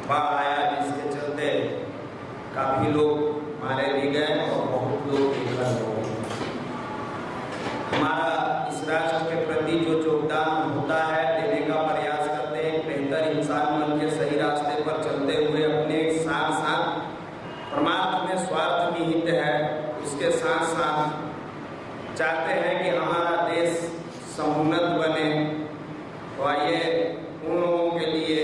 बाढ़ आया, जिसके चलते काफी लोग मारे भी गए और बहुत लोग बेघर हो गए। हमारा इस राष्ट्र के प्रति जो योगदान होता है, देने का प्रयास करते हैं, बेहतर इंसान बन के सही रास्ते पर चलते हुए अपने साथ साथ परमार्थ में स्वार्थ निहित है, उसके साथ साथ चाहते हैं कि हमारा देश समुन्नत बने। तो आइए उन लोगों के लिए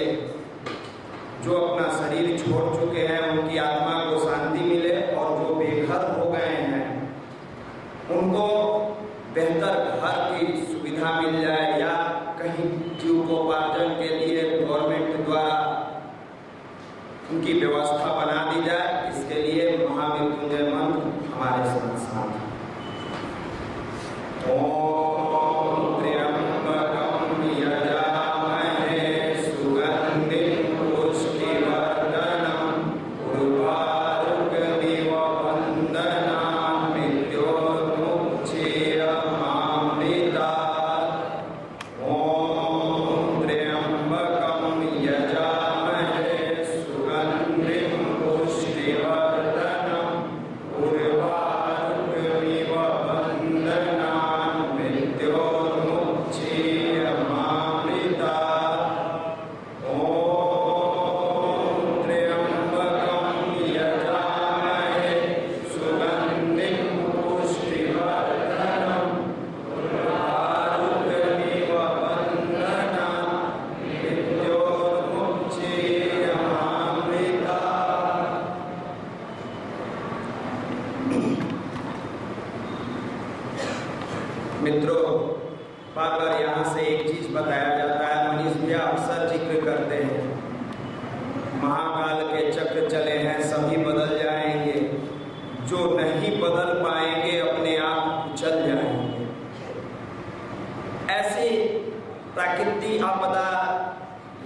जो अपना शरीर छोड़ चुके हैं उनकी आत्मा को शांति मिले, और जो बेघर हो गए हैं उनको बेहतर घर की सुविधा मिल जाए, या कहीं जीविकोपार्जन के लिए गवर्नमेंट द्वारा उनकी व्यवस्था बना दी जाए। इसके लिए महामृत्युंजय मंत्र हमारे साथ ओम त्र्यंबकम यजामहे सुगंधिं पुष्टिवर्धनम् उर्वारुकमिव वन्दनान् मृत्योर्मुक्षीयमामृतात्। ओम त्र्यंबकम यजामहे सुगंधिं पुष्टिवर्धनम् उर्वारुकमिव वन्दनान् मृत्योर्मुक्षीयमामृतात्। ओम त्र्यंबकम यजामहे सुगंधिं पुष्टिवर्धनम् उर्वारुकमिव वन्दनान् मृत्योर्मुक्षीयमामृतात्। मित्रों, बार बार यहाँ से एक चीज बताया जाता है, मनीष भैया अक्सर जिक्र करते हैं, महाकाल के चक्र चले हैं, सभी बदल जाएंगे, जो नहीं बदल पाएंगे अपने आप चल जाएंगे। ऐसी प्राकृतिक आपदा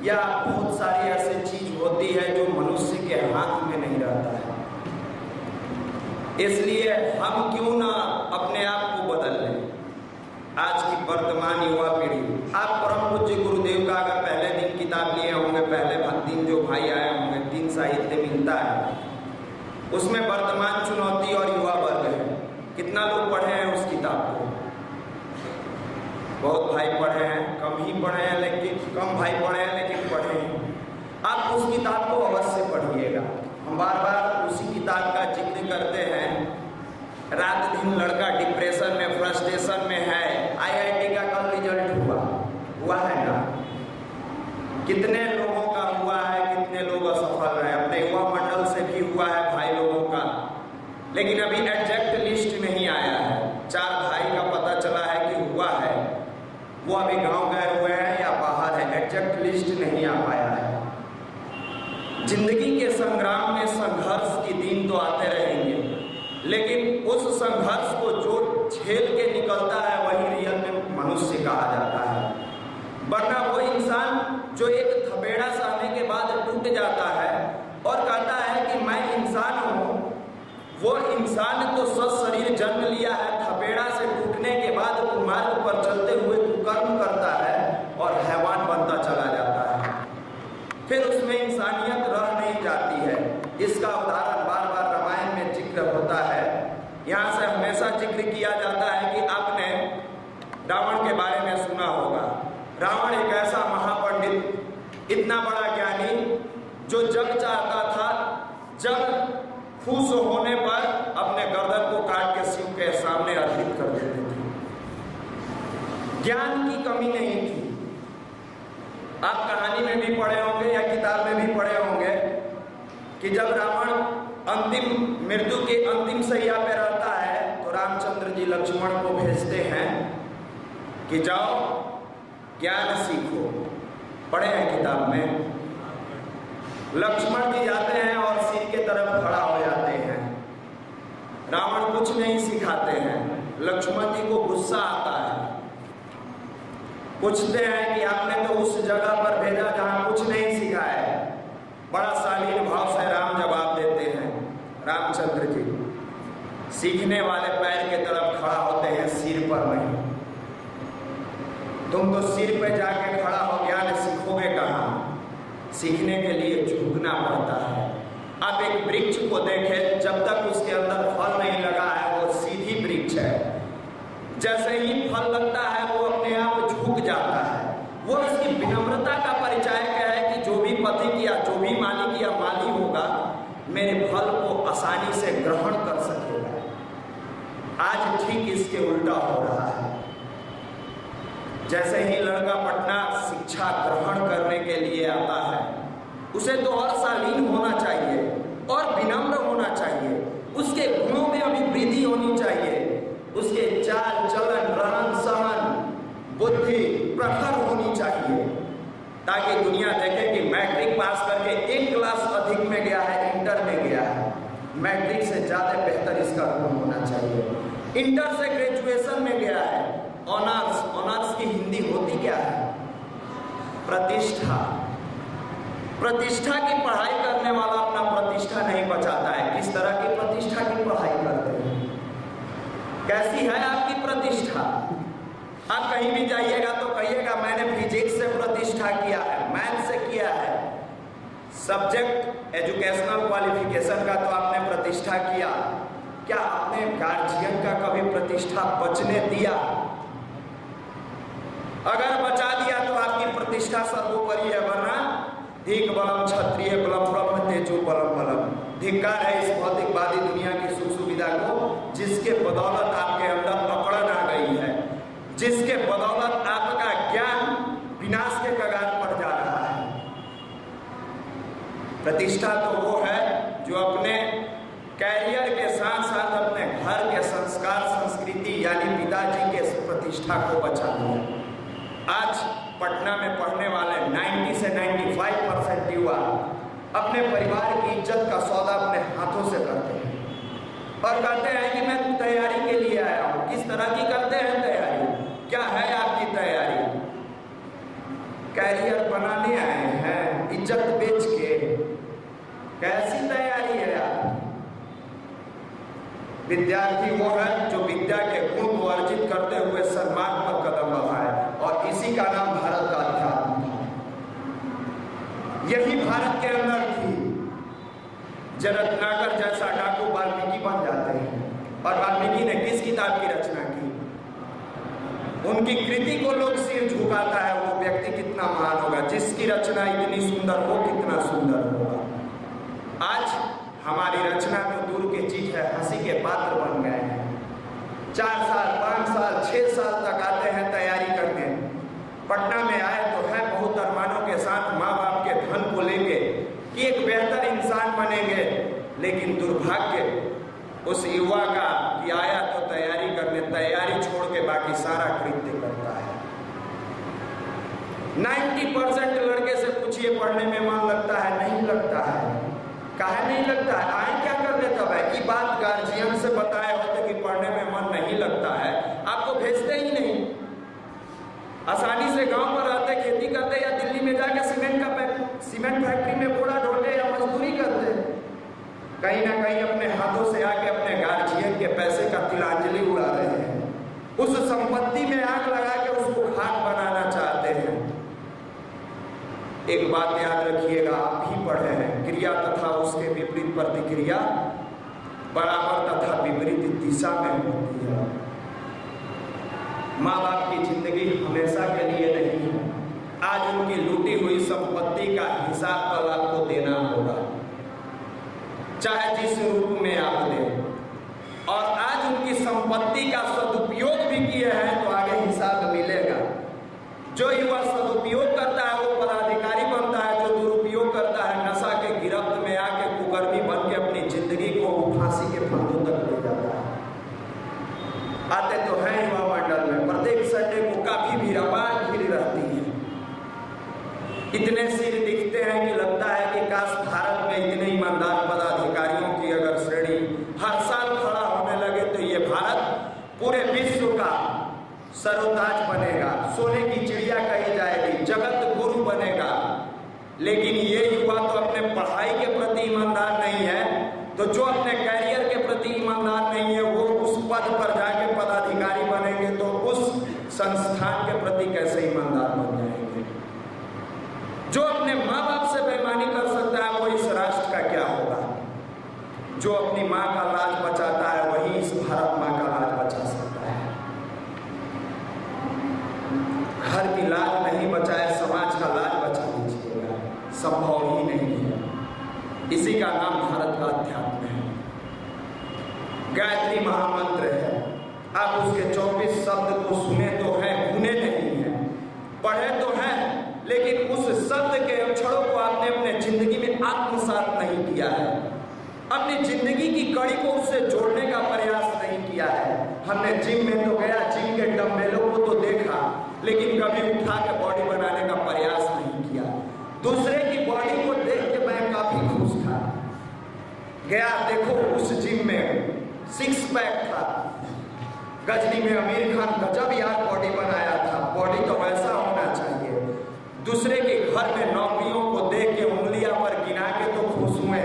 या बहुत सारी ऐसी चीज होती है जो मनुष्य के हाथ में नहीं रहता है, इसलिए हम क्यों ना अपने आप को बदल लें। आज की वर्तमान युवा पीढ़ी, आप परम पूज्य गुरुदेव का अगर पहले दिन किताब लिए होंगे, पहले दिन जो भाई आए होंगे, 3 साहित्य मिलता है, उसमें वर्तमान चुनौती और युवा वर्ग है। कितना लोग पढ़े हैं उस किताब को? बहुत भाई पढ़े हैं, कम ही पढ़े हैं, लेकिन कम भाई पढ़े हैं लेकिन पढ़े हैं। आप उस किताब को अवश्य पढ़िएगा। हम बार बार उसी किताब का जिक्र करते हैं। रात दिन लड़का डिप्रेशन में, फ्रस्ट्रेशन में है। IIT का कल रिजल्ट हुआ है ना? कितने लोगों का हुआ है, कितने लोग असफल रहे। अपने युवा मंडल से भी हुआ है भाई लोगों का, लेकिन अभी एग्जैक्ट लिस्ट नहीं आया है। 4 भाई का पता चला है कि हुआ है, वो अभी गांव गए हुए हैं या बाहर है, एग्जैक्ट लिस्ट नहीं आ पाया है। जिंदगी के संग्राम में संघर्ष के दिन तो आते रहेंगे, लेकिन उस संघर्ष को जो झेल के निकलता है वही रियल में मनुष्य कहा जाता है। वरना वो इंसान जो एक थपेड़ा सहने के बाद टूट जाता है और कहता है कि मैं इंसान हूँ, वो इंसान तो स्वस्थ शरीर जन्म लिया है, थपेड़ा से टूटने के बाद मार्ग पर चलते हुए कुकर्म करता है और हैवान बनता चला जाता है। फिर उसमें इंसानियत रह नहीं जाती है। इसका उदाहरण बार बार रामायण में जिक्र होता है। यहाँ से हमेशा जिक्र किया जाता है कि आपने रावण के बारे में सुना होगा। रावण एक ऐसा महापंडित, इतना बड़ा ज्ञानी, जो जग चाहता था, जग खुश होने पर अपने गर्दन को काट के शिव के सामने अर्पित कर देते थे। ज्ञान की कमी नहीं थी। आप कहानी में भी पढ़े होंगे या किताब में भी पढ़े होंगे कि जब रावण अंतिम मृत्यु के अंतिम शैया पे रहता है तो रामचंद्र जी लक्ष्मण को भेजते हैं कि जाओ ज्ञान सीखो। पढ़े हैं किताब में। लक्ष्मण जी जाते हैं और सिर के तरफ खड़ा हो जाते हैं। रावण कुछ नहीं सिखाते हैं। लक्ष्मण जी को गुस्सा आता है, पूछते हैं कि आपने तो उस जगह पर भेजा जहां कुछ नहीं सिखाया। बड़ा शालीन भाव से राम जवाब देते हैं, रामचंद्र जी सीखने वाले पैर के तरफ खड़ा होते हैं, सिर पर नहीं। तुम तो सिर पे जाके खड़ा हो ज्ञान सीखोगे कहाँ? सीखने के लिए झुकना जब तक उसके अंदर फल नहीं लगा है वो सीधी वृक्ष है। जैसे ही फल लगता है वो अपने आप झुक जाता है। वो इसकी विनम्रता का परिचायक है कि जो भी पथिक या जो भी मालिक या माली होगा मेरे फल को आसानी से ग्रहण कर सकेगा। आज ठीक इसके उल्टा हो रहा है। जैसे ही लड़का पटना शिक्षा ग्रहण करने के लिए आता है उसे तो और शालीन होना चाहिए और विनम्र होना चाहिए, उसके गुणों में अभिवृद्धि होनी चाहिए, उसके चाल चलन रहन सहन बुद्धि प्रखर होनी चाहिए, ताकि दुनिया देखे कि मैट्रिक पास करके एक क्लास अधिक में गया है, इंटर में गया है, मैट्रिक से ज्यादा बेहतर इसका गुण होना चाहिए। इंटर से ग्रेजुएशन में गया है, ऑनर्स की हिंदी होती क्या है? प्रतिष्ठा। प्रतिष्ठा की पढ़ाई करने वाला अपना प्रतिष्ठा नहीं बचाता है। किस तरह की प्रतिष्ठा की पढ़ाई करते हैं? कैसी है आपकी प्रतिष्ठा? आप कहीं भी जाइएगा तो कहिएगा मैंने फिजिक्स से प्रतिष्ठा किया है, मैथ से किया है। सब्जेक्ट एजुकेशनल क्वालिफिकेशन का तो आपने प्रतिष्ठा किया, क्या आपने गार्जियन का कभी प्रतिष्ठा बचने दिया? अगर बचा दिया तो आपकी प्रतिष्ठा सर्वोपरि है, वरना धिक बलम क्षत्रिय बलम ब्रह्म तेजो बलम बलम। धिक्कार है इस भौतिकवादी दुनिया की सुख सुविधा को जिसके बदौलत आपके अंदर अकड़न आ गई है, जिसके बदौलत आपका ज्ञान विनाश के कगार पर जा रहा है। प्रतिष्ठा तो वो है जो अपने कैरियर के साथ साथ अपने घर के संस्कार संस्कृति यानी पिताजी के प्रतिष्ठा को बचा लिया। आज पटना में पढ़ने वाले 90 से 95% युवा अपने परिवार की इज्जत का सौदा अपने हाथों से करते हैं और कहते हैं कि मैं तैयारी के लिए आया हूँ। किस तरह की करते हैं तैयारी? क्या है आपकी तैयारी? कैरियर बनाने आए हैं इज्जत बेच के? कैसी तैयारी है आपकी? विद्यार्थी वो है जो विद्या के गुण को अर्जित करते हुए सन्मान पर कदम बढ़ाए, और इसी का नाम भारत का अध्यात्म था। यही भारत के अंदर थी। रत्नाकर जैसा डाकू वाल्मीकि बन जाते हैं, और वाल्मीकि ने किस किताब की रचना की? उनकी कृति को लोग सिर झुकाता है, वो व्यक्ति कितना महान होगा। जिसकी रचना इतनी सुंदर हो कितना सुंदर होगा। आज हमारी रचना तो दूर की चीज है, हंसी के पात्र बन गए हैं। 4 साल 5 साल 6 साल तक आते हैं तैयारी करने। पटना में आए तो है बहुत अरमानों के साथ माँ बाप के धन को लेके कि एक बेहतर इंसान बनेंगे, लेकिन दुर्भाग्य उस युवा का कि आया तो तैयारी करने, तैयारी छोड़ के बाकी सारा कृत्य करता है। 90% लड़के से पूछिए पढ़ने में मन लगता है? नहीं लगता है। काहे नहीं लगता है? आए क्या करने तब है? ये बात गार्जियन से बताए होते कि पढ़ने में मन नहीं लगता है, आपको भेजते ही नहीं। आसानी से गांव पर रहते, खेती करते, या दिल्ली में जाके सीमेंट फैक्ट्री में बोरा ढोते या मजदूरी करते। कहीं ना कहीं अपने हाथों से आके अपने गार्जियन के पैसे का तिलांजलि उड़ा रहे हैं। उस संपत्ति में आग लगा के उसको खाक बनाना चाहते हैं। एक बात याद रखिएगा, आप ही पढ़े हैं, क्रिया तथा उसके विपरीत प्रतिक्रिया बराबर तथा विपरीत दिशा में होती है। माँ बाप की जिंदगी हमेशा के लिए नहीं है। आज उनकी लूटी हुई संपत्ति का हिसाब कल आपको देना होगा, चाहे जिस रूप में आप दें। और आज उनकी संपत्ति का सदुपयोग भी किए हैं तो आगे हिसाब मिलेगा। जो युवा सदुपयोग करता है वो पदाधिकारी बनता है, जो दुरुपयोग करता है नशा के गिरफ्त में आके कुकर्मी बन के अपनी जिंदगी को फांसी के फंदों तक ले जाता है। आते तो हैं युवा मंडल में, प्रत्येक संडे को काफी भीड़ रहती है। इतने सिर दिखते हैं कि लगता है कि काश भारत में इतने ईमानदार पदाधिकारियों की अगर श्रेणी हर साल खड़ा होने लगे तो ये भारत पूरे विश्व का सर्वताज बनेगा, सोने की चिड़िया कही जाएगी, जगत गुरु बनेगा। लेकिन ये युवा तो अपने पढ़ाई के प्रति ईमानदार नहीं है, तो जो अपने कैरियर के प्रति ईमानदार नहीं है वो उस पद पर जाके पदाधिकारी बनेंगे तो उस संस्थान के प्रति कैसे ईमानदार बन जाएंगे। जो अपने जो अपनी माँ का लाज बचाता है वही इस भारत माँ का लाज बचा सकता है। घर की लाज नहीं बचाए समाज का लाज बचा लीजिएगा, संभव ही नहीं है। इसी का नाम भारत का अध्यात्म है। गायत्री महामंत्र है, आप उसके 24 शब्द को सुने तो हैं, गुने नहीं है, पढ़े तो हैं, लेकिन उस शब्द के अक्षरों को आपने अपने जिंदगी में आत्मसात नहीं किया है, अपनी जिंदगी की कड़ी को उससे जोड़ने का प्रयास नहीं किया है। हमने जिम में तो गया, जिम के डंबेलों को तो देखा, लेकिन कभी उठा के बॉडी बनाने का प्रयास नहीं किया। दूसरे की बॉडी को देख के मैं काफी खुश था, गया देखो उस जिम में 6 पैक था, गजनी में आमिर खान गजब यार बॉडी बनाया था, बॉडी तो वैसा होना चाहिए। दूसरे के घर में नौकरियों को देख के उंगलियां पर गिना के तो खुश हुए,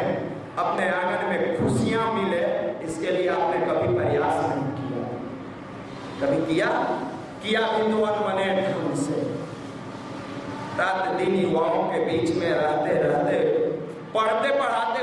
अपने आंगन में खुशियां मिले, इसके लिए आपने कभी प्रयास नहीं किया। कभी किया विद्वान बने ढंग से। रात दिन युवाओं के बीच में रहते रहते, पढ़ते पढ़ाते